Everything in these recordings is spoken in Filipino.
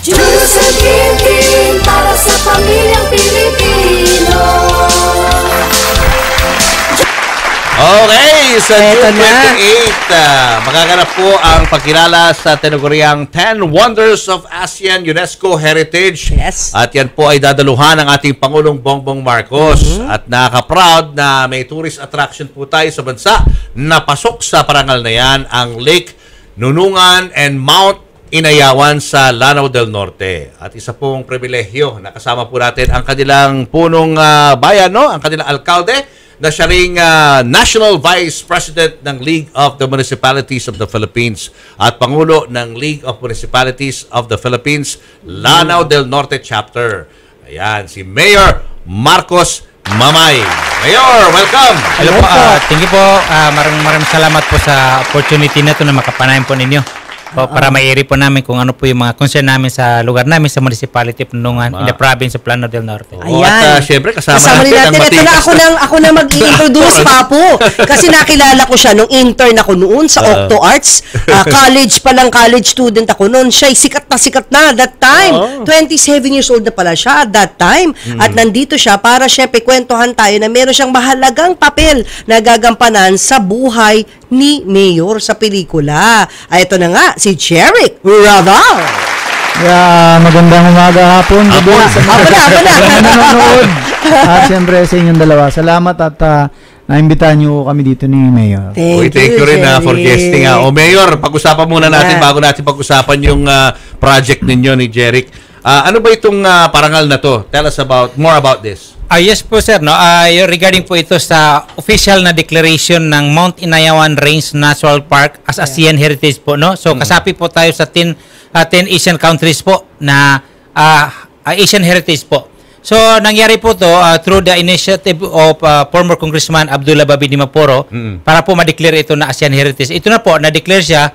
Juice and Kintin para sa pamilyang Pilipino. Okay, sa June 28, magaganap po ang pagkilala sa tinaguriang 10 Wonders of ASEAN UNESCO Heritage. Yes. At yan po ay dadaluhan ng ating Pangulong Bongbong Marcos. At nakaka-proud na may tourist attraction po tayo sa bansa na pasok sa parangal na yan, ang Lake Nunungan and Mount Inayawan sa Lanao del Norte. At isa pong pribilehyo na kasama po natin ang kanilang punong bayan, no? Ang kanilang alkalde, na siya ring National Vice President ng League of the Municipalities of the Philippines at Pangulo ng League of Municipalities of the Philippines, Lanao del Norte Chapter. Ayan, si Mayor Marcos Mamay. Mayor, welcome! Hello po, thank you po. Maraming salamat po sa opportunity na ito na makapanayan po ninyo. Para mairi po namin kung ano po yung mga concern namin sa lugar namin sa Municipality of Nunungan in the province of Lanao del Norte. At syempre kasama natin ang ito na ako na mag-i-introduce pa po. Kasi nakilala ko siya nung intern ako noon sa Octo Arts. College pa lang, college student ako noon. Siya sikat na that time. 27 years old na pala siya at that time. At nandito siya para syempre kwentuhan tayo na meron siyang mahalagang papel na gagampanan sa buhay ni Mayor sa pelikula. Ito na nga, si Jeric Raval. Magandang umaga hapon. Hapon na. Nanonood. At siyempre sa inyong dalawa. Salamat at naimbitahan niyo kami dito ni Mayor. Thank you rin for guesting. Mayor, pag-usapan muna natin bago natin pag-usapan yung project ninyo ni Jeric. Ano ba itong parangal na to? Tell us more about this. Yes po sir, no? Regarding po ito sa official na declaration ng Mount Inayawan Range National Park as ASEAN Heritage po, no? So kasapi po tayo sa 10 Asian countries po na Asian Heritage po. So nangyari po to through the initiative of former Congressman Abdullah Babi Dimaporo para po ma-declare ito na ASEAN Heritage. Ito na po, na-declare siya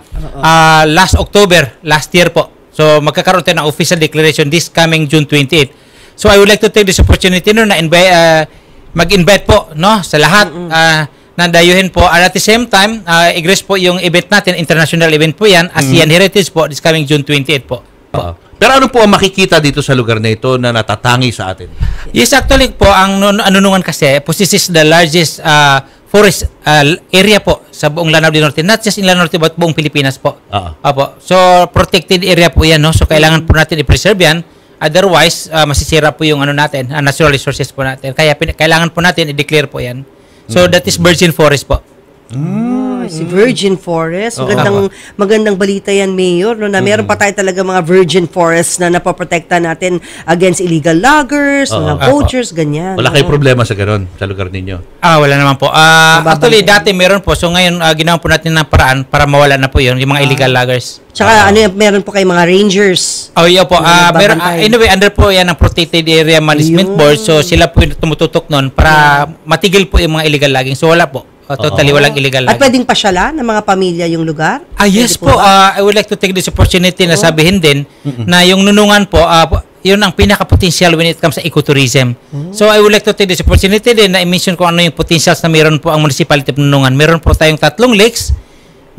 last October, last year po. So magkakaroon tayo ng official declaration this coming June 28. So I would like to take this opportunity no na mag-invite po no sa lahat na dayuhin po, and at the same time i-grace po yung event natin, international event po yan, ASEAN Heritage po this coming June 28 po. Pero ano po ang makikita dito sa lugar na ito na natatangi sa atin? Yes, actually po ang Nunungan kasi possesses the largest forest area po sa buong Lanao del Norte, not just in Lanao del Norte but buong Pilipinas po. Opo. So protected area po yan, no? So kailangan po natin i-preserve yan. Otherwise, masisira po yung natin, natural resources po natin. Kaya kailangan po natin i-declare po yan. So that is virgin forest po. Si Virgin Forest. Magandang balita yan, Mayor. No, na meron pa tayo talaga mga virgin forests na napoprotekta natin against illegal loggers, mga poachers, ganyan. Wala kayong problema sa ganun, sa lugar ninyo? Wala naman po. Actually, dati meron po. So ngayon, ginawa po natin ng paraan para mawala na po yun, yung mga illegal loggers. Tsaka meron po kayong mga rangers. Yeah po. Anyway, under po yan ang Protected Area Management Board. So sila po yung tumututok nun para matigil po yung mga illegal logging. So wala po. Totally walang illegal logging. At pwedeng pasyala ng mga pamilya yung lugar? Yes po. I would like to take this opportunity na sabihin din na yung Nunungan po, yun ang pinaka-potential when it comes sa ecotourism. So I would like to take this opportunity din na i-mention kung ano yung potentials na meron po ang Municipality of Nunungan. Meron po tayong 3 lakes,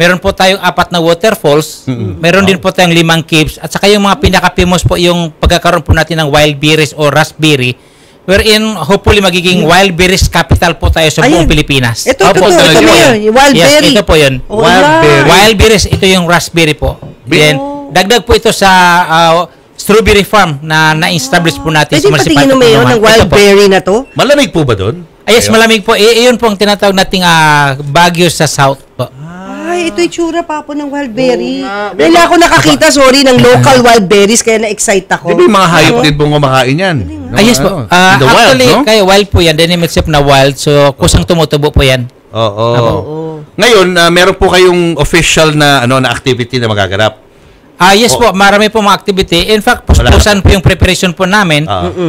meron po tayong 4 na waterfalls, meron din po tayong 5 caves, at saka yung mga pinaka-famous po yung pagkakaroon po natin ng wild berries o raspberry, wherein hopefully magiging wild berries capital po tayo sa buong Pilipinas. Ito wild berry. Ito po yun. Wild berries, ito yung raspberry po. Then, dagdag po ito sa strawberry farm na na-establish po natin sa municipality. Pwede patingin mo ng wild berry na to? Malamig po ba doon? Yes, malamig po. Iyon po ang tinatawag nating Baguio sa south po. Ito yung tsura pa po ng wild berry. Wala ako nakakita, ng local wild berries, kaya na-excite ako. Di ba yung mga hayop din pong kumakain yan? Yes po. Actually, kaya wild po yan. Dynamic itself na wild. So, kusang tumutubo po yan. Ngayon, meron po kayong official na activity na magaganap? Yes po. Marami po mga activity. In fact, puspusan po yung preparation po namin.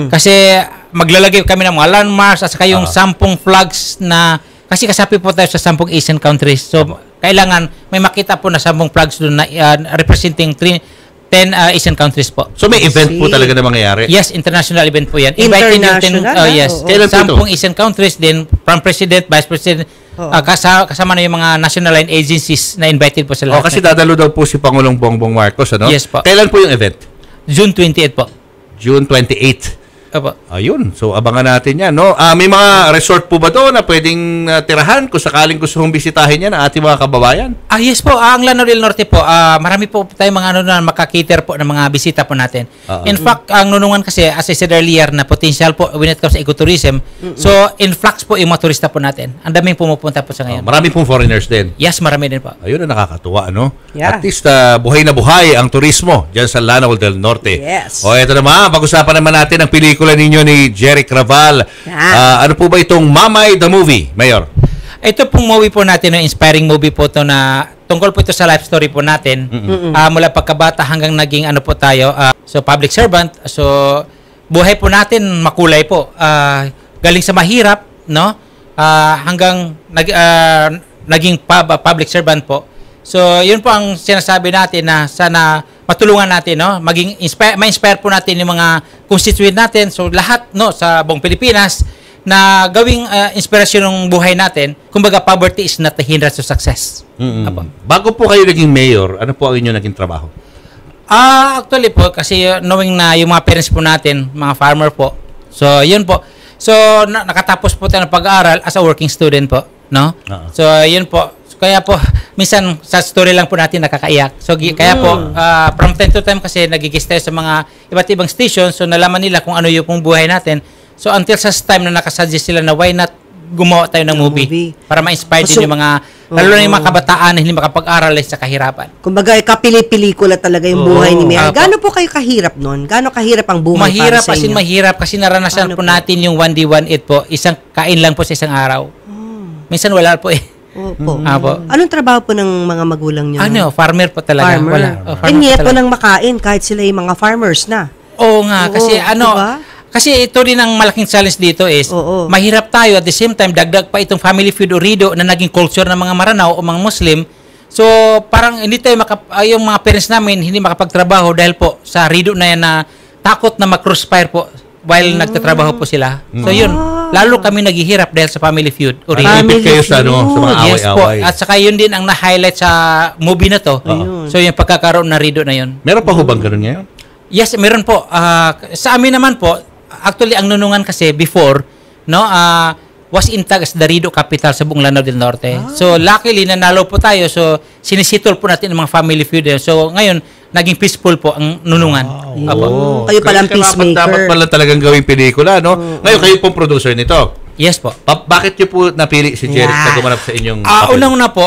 Kasi maglalagay kami ng mga landmarks at saka yung 10 flags na kasi kasapi po tayo sa 10 Asian countries. So, kailangan may makita po na 10 flags doon na representing 10 Asian countries po. So, may event po talaga na mangyayari? Yes, international event po yan. International? Yes. 10 Asian countries, then from President, Vice President, kasama na yung mga national line agencies na invited po sa lahat. Kasi dadalo daw po si Pangulong Bongbong Marcos, ano? Yes po. Kailan po yung event? June 28 po. June 28. Opo. Ayun. So, abangan natin yan, no? May mga resort po ba doon na pwedeng tirahan kung sakaling gusto mong bisitahin yan ang ating mga kababayan? Yes po, ang Lanao del Norte po, marami po tayong mga ano na makakater po ng mga bisita po natin. In fact, ang Nunungan kasi, as I said earlier, na potential po when it comes to ecotourism, so influx po yung mga turista po natin. Ang daming pumupunta po sa ngayon. Marami pong foreigners din. Yes, marami din po. Ayun na nakakatuwa, no? Yeah. At least, buhay na buhay ang turismo dyan sa Lanao del Norte. Yes. O, ito naman, pag-usapan naman natin ang pelikula ninyo ni Jeric Raval. Ano po ba itong Mamay the Movie, Mayor? Ito pong movie po natin, no, inspiring movie po to na tungkol po ito sa life story po natin. Mula pagkabata hanggang naging ano po tayo, so public servant. So, buhay po natin makulay po. Galing sa mahirap, no? Hanggang naging public servant po. So, yun po ang sinasabi natin na sana matulungan natin, no? Maging ma-inspire po natin yung mga constituent natin. So, lahat, no, sa buong Pilipinas na gawing inspirasyon ng buhay natin. Kumbaga, poverty is not the hindrance to success. Apo. Bago po kayo naging mayor, ano po ang inyong naging trabaho? Actually po, kasi knowing na yung mga parents po natin, mga farmer po. So, yun po. So, nakatapos po tayo ng pag-aaral as a working student po, no? So, yun po. Kaya po, minsan sa story lang po natin nakakaiyak. So, kaya po, from time to time kasi nagigis tayo sa mga iba't ibang stations. So, nalaman nila kung ano yung pong buhay natin. So, until sa time na nakasuggest sila na why not gumawa tayo ng movie para ma-inspire din yung mga, lalo na yung mga kabataan na hindi makapag-aral sa kahirapan. Kumbaga, kapili-pelikula talaga yung buhay ni Mayor. Gaano po kayo kahirap nun? Gaano kahirap ang buhay Mahirap, para sa inyo? mahirap kasi naranasan po natin yung 1D18 po. Isang kain lang po sa isang araw. Minsan wala po eh. Opo. Apo. Anong trabaho po ng mga magulang niyo? Farmer po talaga. Farmer. Wala. And yet po nang makain kahit sila yung mga farmers na. Oo nga, kasi diba? kasi ito rin ang malaking challenge dito is mahirap tayo at the same time dagdag pa itong family feud o rido na naging culture ng mga Maranao o mga Muslim. So parang hindi tayo yung mga parents namin hindi makapagtrabaho dahil po sa rido na yan na takot na mag-crossfire po while nagtatrabaho po sila. So yun, lalo kami naghihirap dahil sa family feud o rido. Ipit kayo sa, sa mga Yes po. away-away. At saka yun din ang na-highlight sa movie na to. So yung pagkakaroon na rido na yun. Meron pa ho bang ganun ngayon? Yes, meron po. Sa amin naman po, actually ang Nunungan kasi before, no, was intact as the Rido capital sa buong Lanao del Norte. So luckily nanalo po tayo. So sinisitol po natin ang mga family feud. So ngayon naging peaceful po ang Nunungan. Kayo palang peacemaker. Dapat pala talagang gawing pelikula, no? Ngayon kayo pong producer nito. Yes po. Bakit niyo po napili si Jeric na gumanap sa inyong papel? Unang-una po,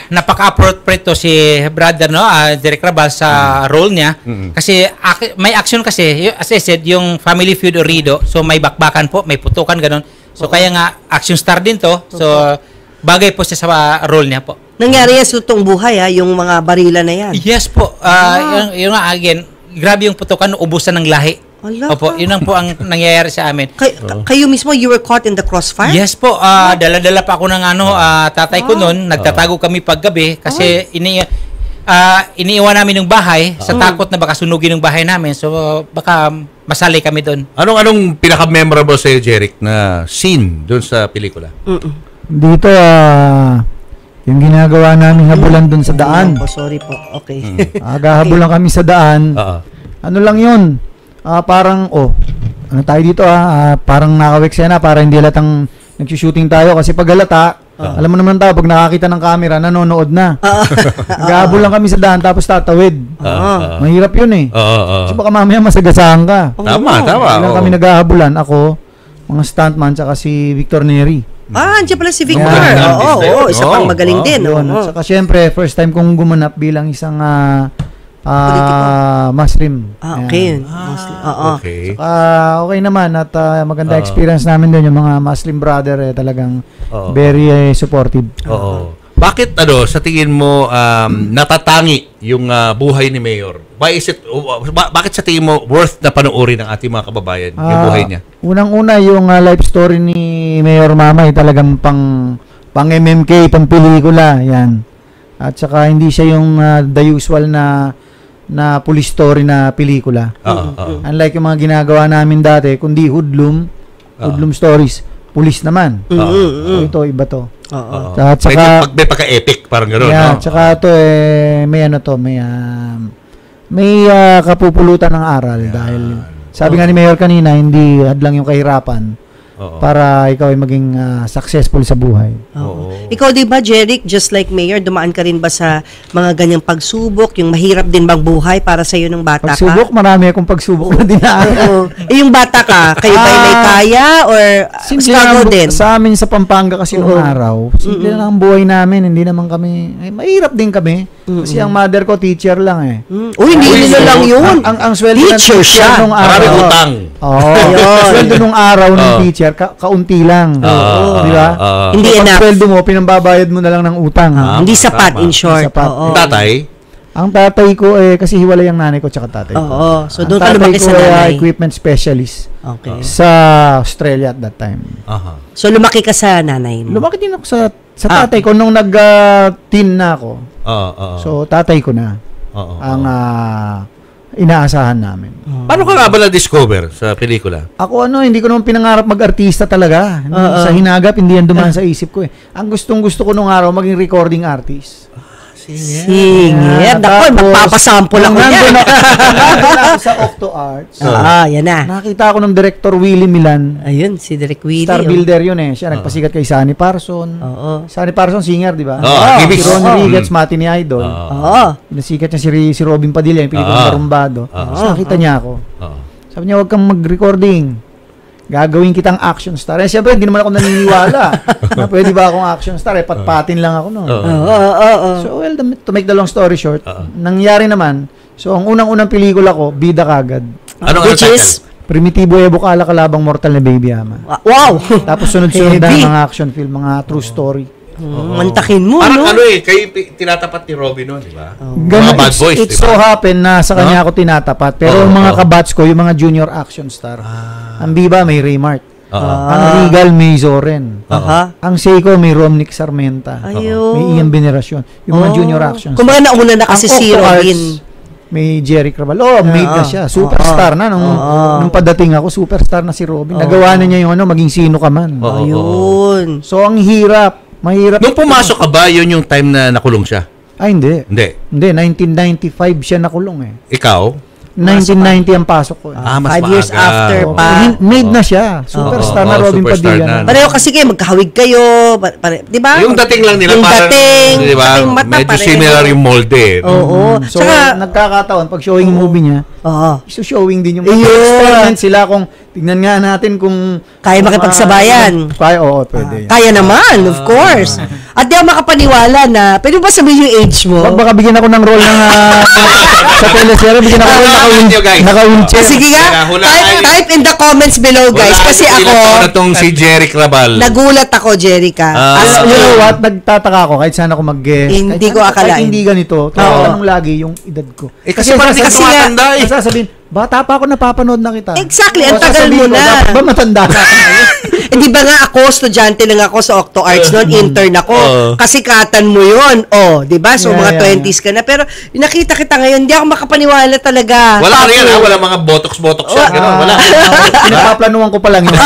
napaka-appropriate to si brother, no, Jeric Raval sa role niya. Kasi may action kasi, as I said, yung family feud o rido, so may bakbakan po, may putukan, ganun. So kaya nga, action star din to. So bagay po siya sa role niya po. Nangyari yan sa totoong buhay, yung mga barila na yan. Yes po. Yung nga, again, grabe yung putukan, ubusan ng lahi. Opo, yun ang po ang nangyayari sa amin. Kayo mismo, you were caught in the crossfire? Yes po, dala-dala pa ako ng tatay ko noon. Nagtatago kami paggabi kasi iniiwan namin yung bahay sa takot na baka sunugin yung bahay namin. So baka masali kami doon. Anong pinaka-memorable sa iyo, Jeric, na scene doon sa pelikula? Dito, yung ginagawa namin habulan doon sa daan. Sorry po. Okay. Habulan kami sa daan. Ano lang yun? Parang, ano tayo dito parang nakawek para hindi halatang nagsushooting tayo kasi pag halata, alam mo naman tayo, pag nakakita ng camera, nanonood na. Naghahabol lang kami sa daan tapos tatawid. Mahirap yun eh. Kasi baka mamaya masagasaan ka. Tama. Ilang kami naghahabulan, ako, mga stuntman, tsaka si Victor Neri. Andiyan pala si Victor. Isa pang magaling din. At saka syempre, first time kong gumanap bilang isang Muslim. Okay. Okay. Okay naman at maganda experience namin doon. Yung mga Muslim brother talagang very supportive. Bakit sa tingin mo natatangi yung buhay ni Mayor? Why is it bakit sa tingin mo worth na panoorin ng ating mga kababayan yung buhay niya? Unang-una yung life story ni Mayor Mamay talagang pang MMK, pang pelikula, yan. At saka hindi siya yung the usual na police story na pelikula. Unlike yung mga ginagawa namin dati, kundi hoodlum stories, police naman. So ito, iba to. At saka, may pagka-epic, parang gano'n. Yeah, tsaka ito may may kapupulutan ng aral dahil sabi nga ni Mayor kanina, hindi hadlang yung kahirapan para ikaw ay maging successful sa buhay. Oo. Ikaw, di ba, Jeric, just like Mayor, dumaan ka rin ba sa mga ganyang pagsubok, yung mahirap din bang buhay para sa'yo ng bata Pagsubok, marami akong pagsubok na dinaan. Oo. Yung bata ka, kayo ba may kaya or struggle din? Sa amin sa Pampanga kasi noong araw, simple lang ang buhay namin, hindi naman kami, mahirap din kami. Kasi ang mother ko, teacher lang eh. Uy, hindi nila lang yun. Ang sweldo ng Teacher siya. nung Marami araw. utang. Oo. Sweldo nung araw ng teacher, kaunti lang. Di ba? Hindi Pag enough. sweldo mo, pinambabayad mo na lang ng utang. Hindi sapat, in short. Sapat. Oo. Tatay? Ang tatay ko kasi hiwalay ang nanay ko tsaka tatay ko. Oo. So, Ang doon ka tatay lumaki ko sa nanay. equipment specialist Okay. sa Australia at that time. Aha. So, lumaki ka sa nanay mo. Lumaki din ako sa tatay ko nung nag-teen na ako. So, tatay ko na ang inaasahan namin. Paano ka nga ba na-discover sa pelikula? Ako hindi ko naman pinangarap mag-artista talaga. Sa hinagap, hindi yan dumaan sa isip ko eh. Ang gustong-gusto ko nung araw, maging recording artist. Singit. Ako, magpapasample ako niya. Nandun ako sa Octo Arts. Yan na. Nakita ako ng director Willie Milan. Ayun, si Direk Willie. Star builder yun eh. Siya nagpasikat kay Sunny Parson. Oo. Sunny Parson, singer, di ba? Gibis. Si Ron Riggets, Matini Idol. Oo. Nasikat niya si Robin Padilla, yung pelikula Barumbado. So, nakita niya ako. Sabi niya, huwag kang mag-recording. Gagawin kitang action star. Siyempre, hindi naman ako naniniwala na pwede ba akong action star. Patpatin lang ako noon. So, well, to make the long story short, nangyari naman. So, ang unang-unang pelikula ko, bida kagad. Which is? Primitibo Evo Kala Kalabang Mortal na Baby Ama. Wow! Tapos sunod-sunod na Heavy. mga action film, mga true story. Mantakin mo, Parang no? kayo tinatapat ni Robin noon, di ba? Ganun, Mga Bad Boys, it di so ba? happen na sa kanya ako tinatapat. Pero ang mga kabats ko, yung mga junior action star. Ang Biba may Raymart. Ang Regal may Zoren. Ang Seiko may Romnick Sarmenta. Ayun. May Ian Veneracion. Yung mga junior action stars. Kumaga nauna na kasi Ang si Octo Arts, Robin. may Jerry Craval. Made na siya. Superstar na. Nung padating ako, superstar na si Robin. Nagawa na niya yung maging sino ka man. Ayun. So, ang hirap. Mahirap. Nung pumasok ka ba, yun yung time na nakulong siya? Ay, hindi. Hindi. Hindi, 1995 siya nakulong eh. Ikaw? 1990 ang pasok ko. Mas 5 years maaga. after Oo. pa. Made na siya. Superstar na Robin superstar Padilla. na. Pareho kasi kayo, magkahawig kayo. Di ba? Yung dating lang nila, Yung parang, dating, di ba, yung mata, medyo pareho. similar yung molde. Oo. So, Tsaka, nagkakataon, pag showing movie niya, showing din yung Ayun. experiment sila kung tignan nga natin kung Kaya makipagsabayan. Kaya, oo, pwede. kaya naman, of course. At di ako makapaniwala na, pwede ba sabihin yung age mo? Baka bigyan ako ng role ng sa teleserye, bigyan ako ng naka-wheelchair. Sige nga, type in the comments below, guys. Kasi ako, na tong si Jerry Craval. nagulat ako, Jerica. You know what? Nagtataka ako kahit saan ako mag-guest. Hindi kahit ko saan- akalain. Kahit hindi ganito. Tanong lagi yung edad ko. Kasi parang hindi ka kasi nga- tumatanda eh. Sasabihin, bata pa ako napapanood na kita. Exactly, ang O, tagal mo sasabihin ko, na. dapat ba matanda na ako ngayon? Hindi ba nga ako, estudyante lang ako sa Octo Arts noon, intern ako. Kasikatan mo yun. Di ba? So, Yeah, mga yeah, 20s ka na. Pero, nakita kita ngayon, hindi ako makapaniwala talaga. Wala ka Papo. rin, wala mga botox-botox yan. Gano'n, wala. Pinapaplanuhan ko pa lang yung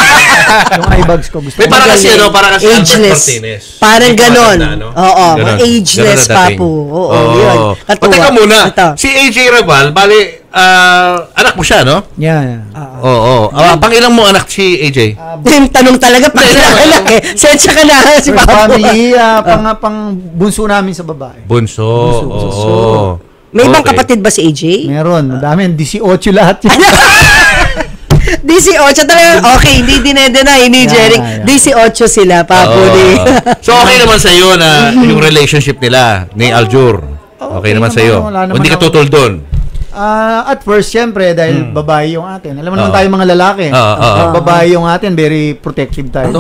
eye bags ko. Gusto May ko. parang kasi, parang kasi Albert Ageless. Martinez. Parang Hindi ganon. matanda, no? Oo, Ganon. ageless, Ganon na dating. papo. Oo, yun. Katuwa. Teka muna, Ito. si AJ Rabal, bali, anak mo siya, no? Yeah. Oo. Pangilang mo anak si AJ? Yung tanong talaga, pag-anak eh. Sensya ka na, si First Papo. family, pang bunso namin sa babae. Bunso. Oo. May ibang Okay. kapatid ba si AJ? Meron, madami. 18 lahat yun. 18 talaga. Okay, hindi dinedeny ni Jeric. Yeah. 18 sila, Papo. So, okay naman sa'yo na yung relationship nila ni Aljur. Okay naman sa'yo. wala naman Hindi ka ako. tutol doon. At first, syempre, dahil babae yung atin. Alam mo naman tayo mga lalaki. Oo. Babae yung atin, very protective tayo.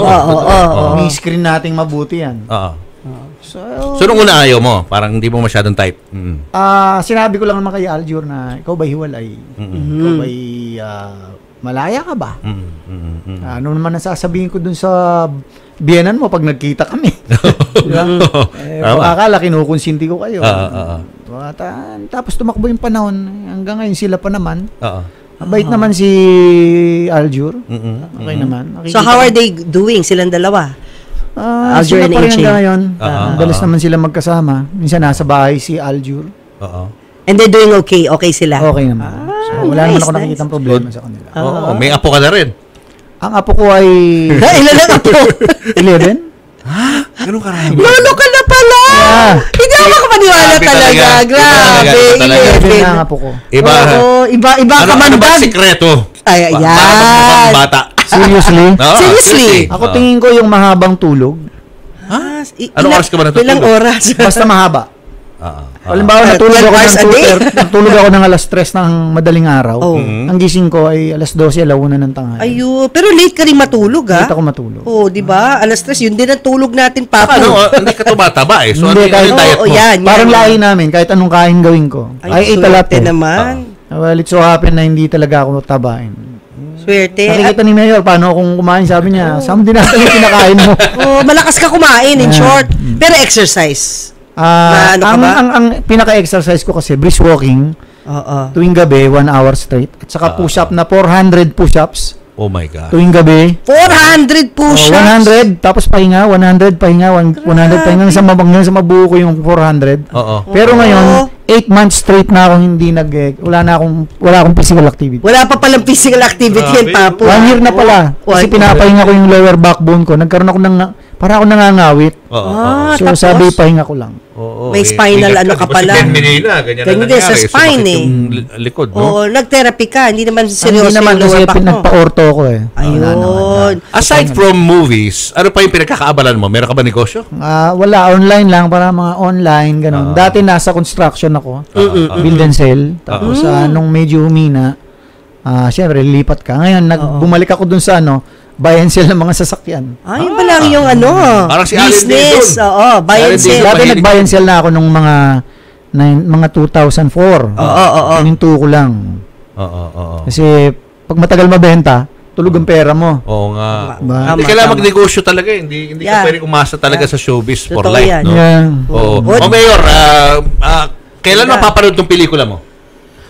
Screen nating mabuti yan. Oo. So, So, nung una ayaw mo, parang hindi mo masyadong type. sinabi ko lang naman kay Aljur na ikaw ba hiwalay? Ikaw ba malaya ka ba? Ano naman nasasabihin ko dun sa biyenan mo pag nagkita kami? Diba? Akala kinukonsinti ko kayo. Tapos tumakbo yung panahon. Hanggang ngayon sila pa naman. Mabait naman si Aljur. Okay naman. So, how are they doing, silang dalawa? Aljur Sila and pa rin AJ. hanggang ngayon. Madalas naman sila magkasama. Minsan nasa bahay si Aljur. And they're doing okay. Okay sila. Okay naman. So, wala naman nice, ako nice. nakikitang problema sa kanila. Oo, may apo ka na rin. Ang apo ko ay Ilan lang ako? 11. Ganun karami. Lolo ka na pala! Yeah. Hindi ako makapaniwala Grabe talaga. talaga. Grabe. Iba talaga. 11 na ang 11. apo ko. Iba. Oo, iba Ano ba kamandag. sikreto? Ay, Para ayan. mukhang bata. Seriously? No, Seriously? Ako tingin ko yung mahabang tulog, Anong oras ka ba natutulog? Ilang oras? basta mahaba. Halimbawa, 12 natulog ako hours a day. natulog ako ng alas 3 ng madaling araw. Oh. Ang gising ko ay alas 12, alauna ng tanghali. Ayun. Pero late ka rin matulog, ha? Late ako matulog. Oo, di ba? Alas 3, yun din ang tulog natin, Papa. Ano, hindi ka tumataba eh. So, Hindi, ano yung diet Oo, mo? yan. Parang lahi namin, kahit anong kain gawin ko. I ate a lot. swerte naman. Well, it so happen na hindi talaga ako tabain. Swerte. Nakikita ni Mayor, paano akong kumain, sabi niya, saan din natin yung kinakain mo? Oh, malakas ka kumain, in Yeah. short. Pero exercise. Na ano ka ba? Ang pinaka-exercise ko kasi, brisk walking, Oo. tuwing gabi, 1 hour straight. At saka push-up na 400 push-ups Oh my God. tuwing gabi. 400 push-ups. 100, tapos pahinga, 100 pahinga, 100 pahinga, hanggang sa mabuo ko yung 400. Oo. Pero Oo. ngayon, 8 months straight na akong hindi wala akong physical activity. Wala pa palang physical activity yan, Grabe. Papo. 1 year na pala. Kasi pinapahinga ko yung lower backbone ko. Nagkaroon ako para ako nangangawit. Oo. Ah, So tapos? sabi, pahinga ko lang. Oo, May spinal ano ka pala. Si Ben Manila, ganyan Ganyan na din sa nangyari. spine Sumakit eh. yung likod, no? Oo, nag-therapy ka. Hindi naman seryoso Hindi naman yung kasi lower back mo. pinagpa-ortho ko eh. Ayun. Aside from movies, ano pa yung pinagkakaabalan mo? Meron ka ba negosyo? Wala, online lang, para mga online, ganun. Dati nasa construction ako, build and sell. Tapos nung medyo humina, syempre, lipat ka. Ngayon, bumalik ako dun sa buy and sell ng mga sasakyan. Ay, yun pala yung ano. Parang si Allen business. din dun. Oo, buy Si and Allen din sell. dun. Dati mahilig- nag-buy and sell na ako nung mga 2004. Oo. Hininto ko lang. Oo. Kasi, pag matagal mabenta, tulog ang pera mo. Oo nga. Diba? Tama, Hindi kailangan tama. magnegosyo talaga. Hindi Yeah. ka pwedeng umasa talaga sa showbiz for Totoo life. yan. No? Yeah. Oo. Good. O Mayor, kailan mapapanood tong pelikula mo?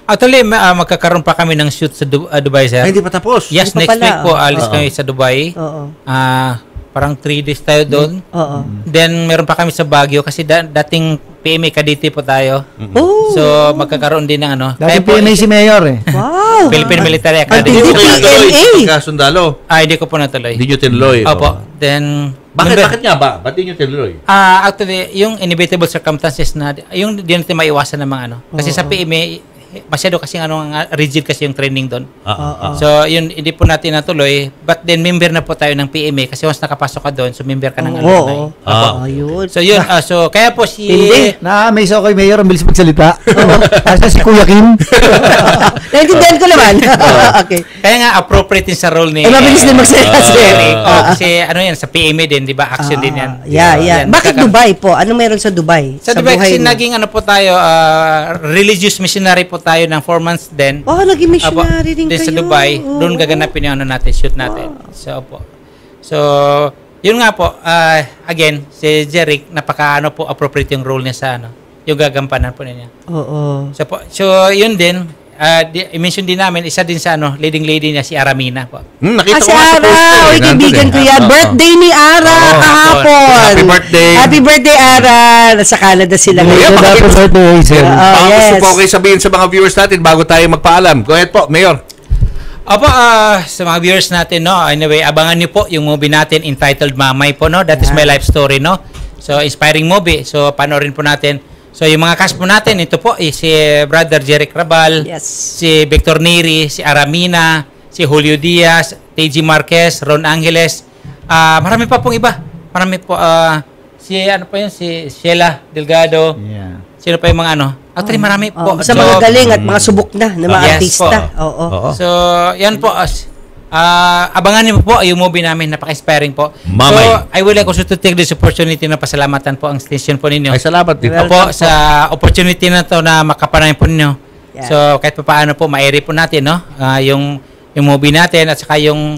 Actually, magkakaroon pa kami ng shoot sa Dubai, sir. Ay, hindi pa tapos. Yes, Hindi next pa pala, week po, alis kami sa Dubai. Oo. Parang 3 days tayo doon. Oo. Then, meron pa kami sa Baguio kasi dating PMA Cavite po tayo. Oh. So, magkakaroon din ng ano. Dati po, PMA si Mayor eh. Wow. Philippine Military Ang Academy. tindi. Hindi ko kayo tuloy. PMA. Pagkasundalo. Hindi ko po natuloy. Hindi nyo tinuloy. Opo. Oo. Then, Bakit nga ba? Ba't di nyo tinuloy? Actually, yung inevitable circumstances na, yung di natin maiwasan ng mga ano. Kasi sa PMA, masyado kasi rigid kasi yung training doon. So, yun, hindi po natin natuloy. But then, member na po tayo ng PMA kasi once nakapasok ka doon, so member ka ng alumni. Oo. Opo. Ayun. So, yun. So, kaya po si... Hindi. Na-amaze ako kay Mayor, ang bilis magsalita. Kasi si Kuya Kim. Naintindihan ko naman. Okay. Kaya nga, appropriate din sa role ni... Mabilis din magsalita si Eric. Kasi ano yan, sa PMA din, di ba? Action din yan. Yeah. Yan, Bakit Dubai po? Anong meron sa Dubai? Sa Dubai buhay kasi mo? naging ano po tayo, religious missionary po tayo ng 4 months din. Oh, naging Apo, missionary din din kayo. sa Dubai, Oo. doon gaganapin yung ano natin, shoot natin. So, po. So, yun nga po, again, si Jeric, napaka po, appropriate yung role niya sa ano, yung gagampanan po niya. Oo. So, yun din, i-mention din namin, isa din sa ano, leading lady niya, si Aramina po. Nakita Si ko nga sa Ara, poster. oy, Nandun kaibigan eh. ko yan. Oo. Birthday ni Ara Oo, kahapon. Happy birthday. Happy birthday, Ara. Nasa Canada sila Yeah, ngayon. baka- Happy birthday, sir. Ah, Baka gusto yes. po kayo sabihin sa mga viewers natin bago tayo magpaalam. Go ahead po, Mayor. Opo, sa mga viewers natin, no, anyway, abangan niyo po yung movie natin entitled Mamay po, no? That is my life story, no? So, inspiring movie. So, panoorin po natin. So, yung mga cast po natin, ito po, si Brother Jeric Rabal, Yes. si Victor Neri, si Aramina, si Julio Diaz, TG Marquez, Ron Angeles. Marami pa pong iba. Marami po, si ano pa yun, si Sheila Delgado. Yeah. Sino pa yung mga ano? Actually, marami po. Sa mga galing at mga subok na ng mga Yes artista. po. Oo. Oo. So, yan po. Abangan niyo po yung movie namin. Napaka-inspiring po. Mamay. So, I would like also to take this opportunity na pasalamatan po ang station po ninyo. Ay, salamat dito. Opo, sa opportunity na to na makapanayan po ninyo. Yeah. So, kahit pa paano po, ma-air po natin, no? Yung movie natin at saka yung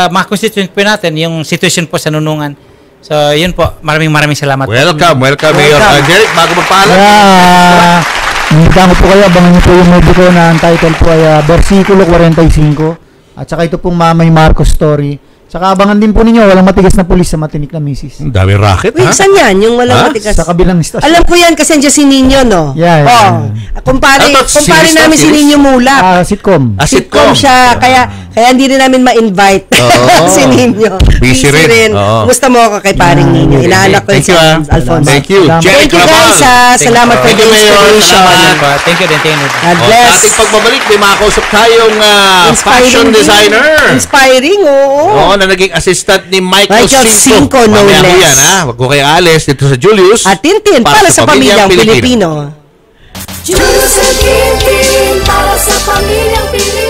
mga constituent po natin, yung situation po sa Nunungan. So, yun po. Maraming salamat po. Welcome, Mayor. Jeric, bago magpaalam. Kaya, Invitahan ko po kayo, abangan niyo po yung movie ko na ang title po ay Versikulo 45. At saka ito pong Mamay Marcos story. Saka abangan din po ninyo, walang matigas na pulis sa matinik na misis. Ang dami racket, Uy, ha? saan yan? Yung walang Ha? matikas. Sa kabilang istasyon. Alam ko yan kasi andyan si Nino, no? Yeah, yeah. Kumpare, I thought kumpare series namin na, si series? Nino Mulak. Sitcom. Sitcom siya, kaya hindi rin namin ma-invite Oo. si Nino. Busy rin. Oo. Gusto mo ako kay paring Nino. Inaanak ko yun Thank you, si ah. Alfonso. Thank you. Salamat. Jerry Thank you Crabal. guys, salamat for Thank the you, Mayor. inspiration. Salamat. Thank you din. God Sa bless. ating pagbabalik, may makakausap tayong fashion din. designer. Inspiring, oo. Oo, na naging assistant ni Michael Cinco. No Mamaya po less. yan, ha? Huwag ko kayo alis dito sa Julius. At Tintin para sa pamilyang Pilipino. Julius and Tintin para sa pamilyang Pilipino.